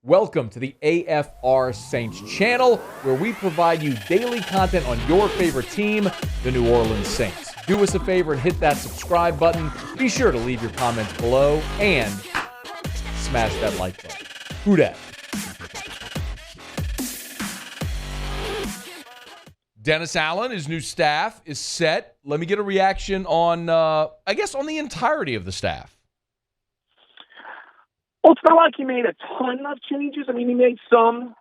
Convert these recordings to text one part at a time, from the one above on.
Welcome to the AFR Saints channel, where we provide you daily content on your favorite team, the New Orleans Saints. Do us a favor and hit that subscribe button. Be sure to leave your comments below and smash that like button. Who dat? Dennis Allen, his new staff is set. Let me get a reaction on, on the entirety of the staff. Well, it's not like he made a ton of changes. I mean, he made some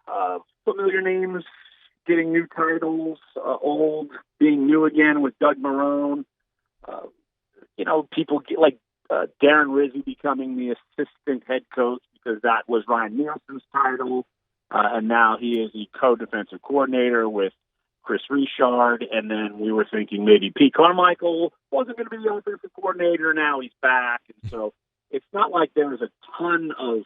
familiar names getting new titles, old being new again with Doug Marrone. People get like Darren Rizzi becoming the assistant head coach because that was Ryan Nielsen's title. And now he is the co-defensive coordinator with Chris Richard. And then we were thinking maybe Pete Carmichael wasn't going to be the offensive coordinator. Now he's back. And so it's not like there's a ton of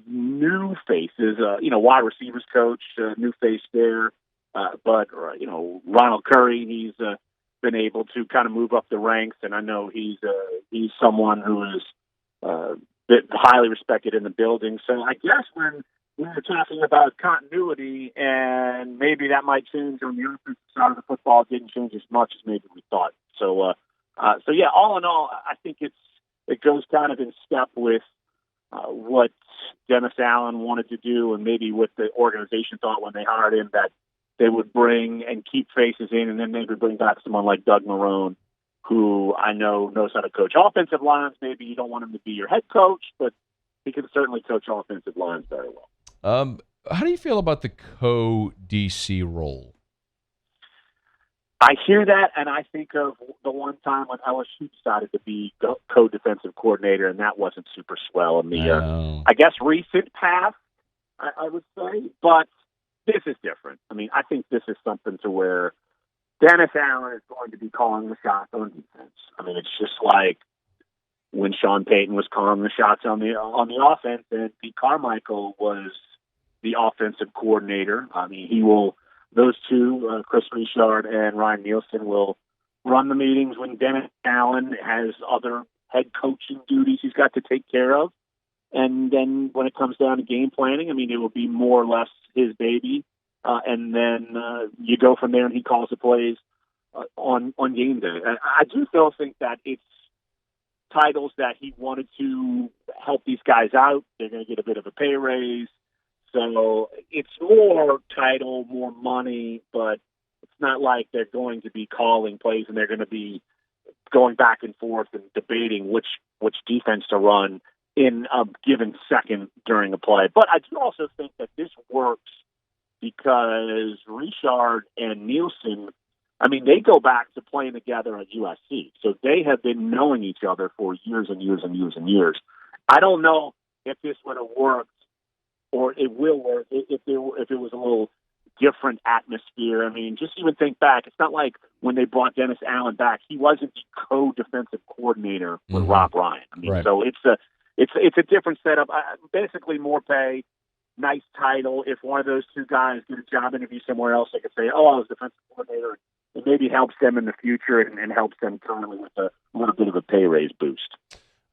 new faces. Wide receivers coach, new face there. But Ronald Curry, he's been able to kind of move up the ranks, and I know he's someone who is bit highly respected in the building. So I guess when we were talking about continuity, and maybe that might change on the offensive side of the football, it didn't change as much as maybe we thought. So yeah, all in all, I think it goes kind of in step with what Dennis Allen wanted to do, and maybe what the organization thought when they hired him, that they would bring and keep faces in, and then maybe bring back someone like Doug Marrone, who I know knows how to coach offensive lines. Maybe you don't want him to be your head coach, but he can certainly coach offensive lines very well. How do you feel about the CoDC role? I hear that, and I think of the one time when LSU decided to be co-defensive coordinator, and that wasn't super swell in the, I guess, recent past, I would say. But this is different. I mean, I think this is something to where Dennis Allen is going to be calling the shots on defense. I mean, it's just like when Sean Payton was calling the shots on the offense, and Pete Carmichael was the offensive coordinator. I mean, those two, Chris Richard and Ryan Nielsen, will run the meetings when Dennis Allen has other head coaching duties he's got to take care of. And then when it comes down to game planning, I mean, it will be more or less his baby. And then you go from there, and he calls the plays on game day. I do still think that it's titles that he wanted to help these guys out. They're going to get a bit of a pay raise. So it's more title, more money, but it's not like they're going to be calling plays and they're going to be going back and forth and debating which defense to run in a given second during a play. But I do also think that this works because Richard and Nielsen, I mean, they go back to playing together at USC. So they have been knowing each other for years and years and years and years. I don't know if this would have worked, or it will work if it was a little different atmosphere. I mean, just even think back. It's not like when they brought Dennis Allen back, he wasn't the co-defensive coordinator with Rob Ryan. I mean, right. So it's a different setup. Basically, more pay, nice title. If one of those two guys get a job interview somewhere else, they could say, "Oh, I was defensive coordinator." It maybe helps them in the future and helps them currently with a little bit of a pay raise boost.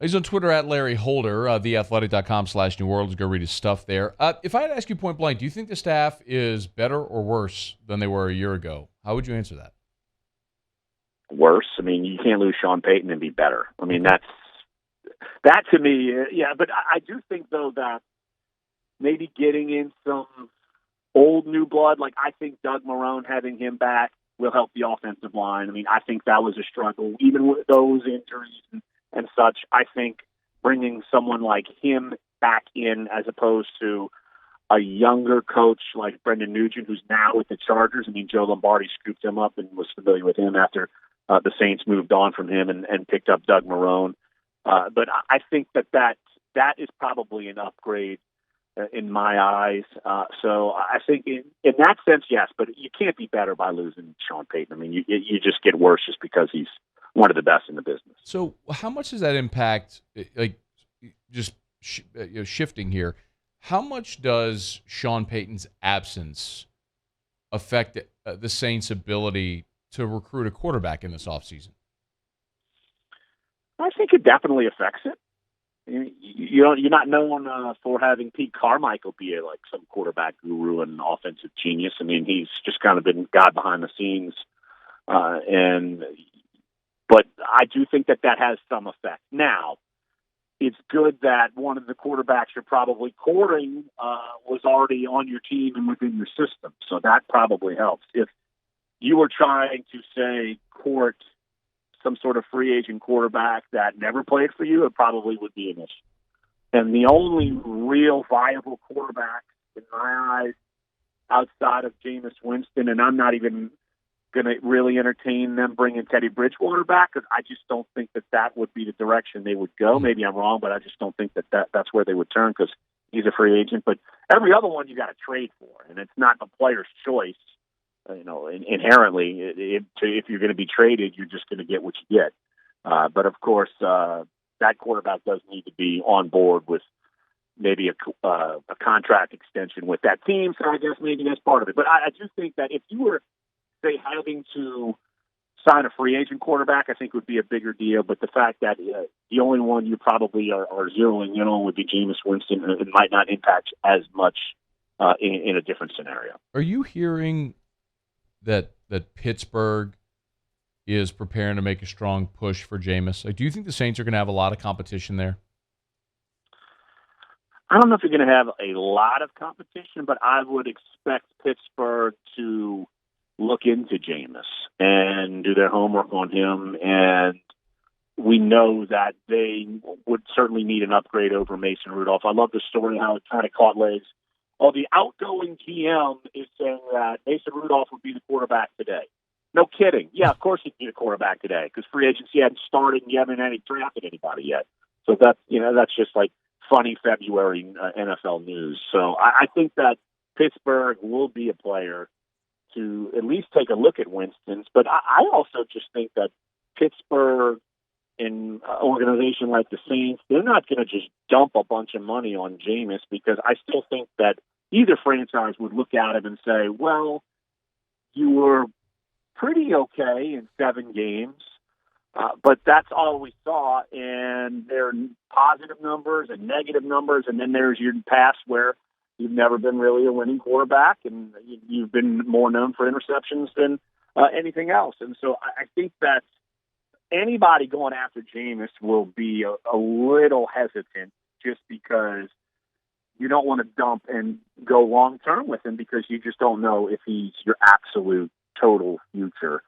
He's on Twitter at Larry Holder, theathletic.com/New Orleans. Go read his stuff there. If I had to ask you point blank, do you think the staff is better or worse than they were a year ago? How would you answer that? Worse. I mean, you can't lose Sean Payton and be better. I mean, that to me, yeah. But I do think, though, that maybe getting in some old new blood, like I think Doug Marrone, having him back will help the offensive line. I mean, I think that was a struggle, even with those injuries and such. I think bringing someone like him back in as opposed to a younger coach like Brendan Nugent, who's now with the Chargers. I mean, Joe Lombardi scooped him up and was familiar with him after the Saints moved on from him and picked up Doug Marrone. But I think that is probably an upgrade in my eyes. So I think in that sense, yes, but you can't be better by losing Sean Payton. I mean, you just get worse just because he's one of the best in the business. So how much does that impact, shifting here, how much does Sean Payton's absence affect the Saints' ability to recruit a quarterback in this offseason? I think it definitely affects it. You're not known for having Pete Carmichael be like some quarterback guru and offensive genius. I mean, he's just kind of been God behind the scenes, but I do think that has some effect. Now, it's good that one of the quarterbacks you're probably courting was already on your team and within your system, so that probably helps. If you were trying to, say, court some sort of free agent quarterback that never played for you, it probably would be an issue. And the only real viable quarterback, in my eyes, outside of Jameis Winston, and I'm not even going to really entertain them bringing Teddy Bridgewater back, because I just don't think that would be the direction they would go. Maybe I'm wrong, but I just don't think that's where they would turn, because he's a free agent. But every other one you got to trade for, and it's not a player's choice. Inherently, if you're going to be traded, you're just going to get what you get. But of course, that quarterback does need to be on board with maybe a contract extension with that team. So I guess maybe that's part of it. But I do think that if you were, say, having to sign a free agent quarterback, I think would be a bigger deal. But the fact that the only one you probably are zeroing in on would be Jameis Winston, and it might not impact as much in a different scenario. Are you hearing that Pittsburgh is preparing to make a strong push for Jameis? Like, do you think the Saints are going to have a lot of competition there? I don't know if you're going to have a lot of competition, but I would expect Pittsburgh to look into Jameis and do their homework on him. And we know that they would certainly need an upgrade over Mason Rudolph. I love the story how it kind of caught legs. Oh, the outgoing GM is saying that Mason Rudolph would be the quarterback today. No kidding. Yeah, of course he'd be the quarterback today, because free agency hadn't started and you haven't drafted anybody yet. So that's just like funny February NFL news. So I think that Pittsburgh will be a player to at least take a look at Winston's. But I also just think that Pittsburgh, an organization like the Saints, they're not going to just dump a bunch of money on Jameis, because I still think that either franchise would look at him and say, well, you were pretty okay in 7 games, but that's all we saw, and there are positive numbers and negative numbers, and then there's your past where you've never been really a winning quarterback, and you've been more known for interceptions than anything else. And so I think that anybody going after Jameis will be a little hesitant, just because you don't want to dump and go long-term with him, because you just don't know if he's your absolute total future.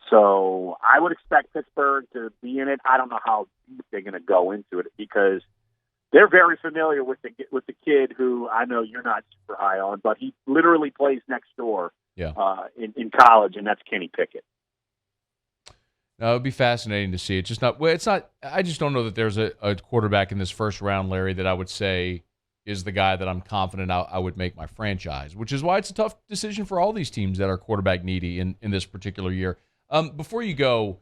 So I would expect Pittsburgh to be in it. I don't know how deep they're going to go into it, because they're very familiar with the kid who I know you're not super high on, but he literally plays next door in college, and that's Kenny Pickett. No, it would be fascinating to see. It's not. I just don't know that there's a quarterback in this first round, Larry, that I would say is the guy that I'm confident I would make my franchise, which is why it's a tough decision for all these teams that are quarterback needy in this particular year. Before you go,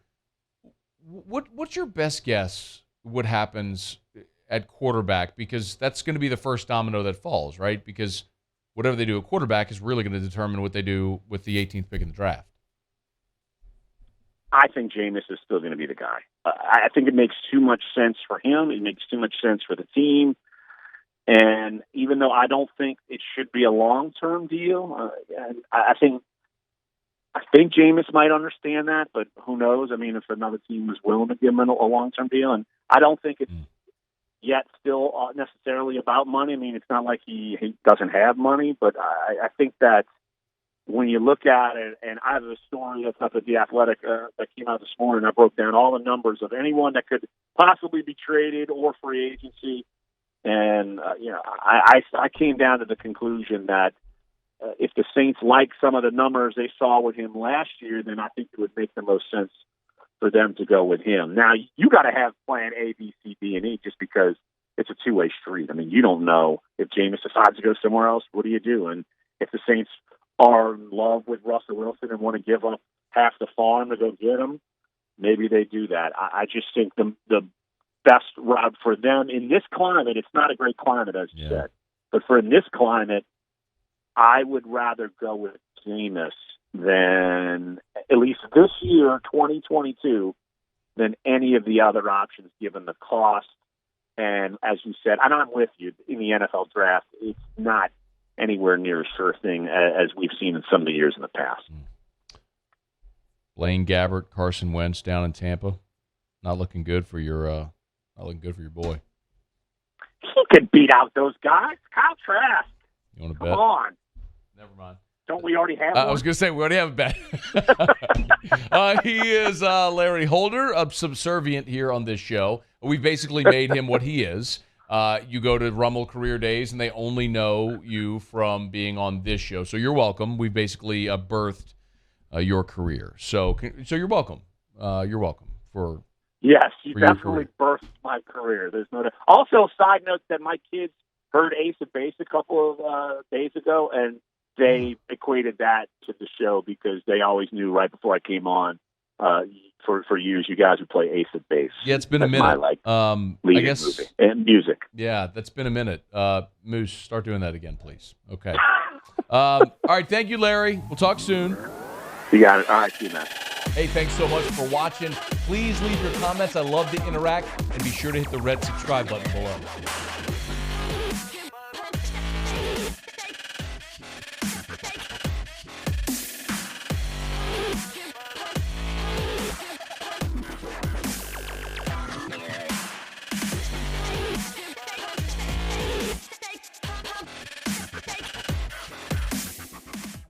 what's your best guess what happens at quarterback? Because that's going to be the first domino that falls, right? Because whatever they do at quarterback is really going to determine what they do with the 18th pick in the draft. I think Jameis is still going to be the guy. I think it makes too much sense for him. It makes too much sense for the team. And even though I don't think it should be a long-term deal, I think Jameis might understand that, but who knows? I mean, if another team was willing to give him a long-term deal, and I don't think it's yet still necessarily about money. I mean, it's not like he doesn't have money, but I think that when you look at it, and I have a story that's up at The Athletic that came out this morning, I broke down all the numbers of anyone that could possibly be traded or free agency. And, I came down to the conclusion that if the Saints like some of the numbers they saw with him last year, then I think it would make the most sense for them to go with him. Now, you got to have plan A, B, C, D, and E, just because it's a two-way street. I mean, you don't know if Jameis decides to go somewhere else, what do you do? And if the Saints are in love with Russell Wilson and want to give up half the farm to go get him, maybe they do that. I just think the best route for them in this climate, it's not a great climate, as you said, but for in this climate, I would rather go with Jameis than, at least this year, 2022, than any of the other options, given the cost And as you said, and I'm with you, in the NFL draft, it's not anywhere near a sure thing as we've seen in some of the years in the past. Blaine Gabbert, Carson Wentz down in Tampa, not looking good for your boy. He could beat out those guys. Kyle Trask. You want to Come bet? on. Never mind. Don't we already have one? I was going to say, we already have a bet. He is Larry Holder, subservient here on this show. We basically made him what he is. You go to Rummel Career Days, and they only know you from being on this show. So you're welcome. We basically birthed your career. So you're welcome. You're welcome for Yes, you for your definitely birthed my career. There's no doubt. Also, side note that my kids heard Ace of Base a couple of days ago, and they equated that to the show because they always knew right before I came on for years you guys would play Ace of Base. Yeah, it's been a minute. I guess movie. And music. Yeah, that's been a minute. Moose, start doing that again, please. Okay. All right, thank you, Larry. We'll talk soon. You got it. All right, see you, man. Hey, thanks so much for watching. Please leave your comments. I love to interact. And be sure to hit the red subscribe button below.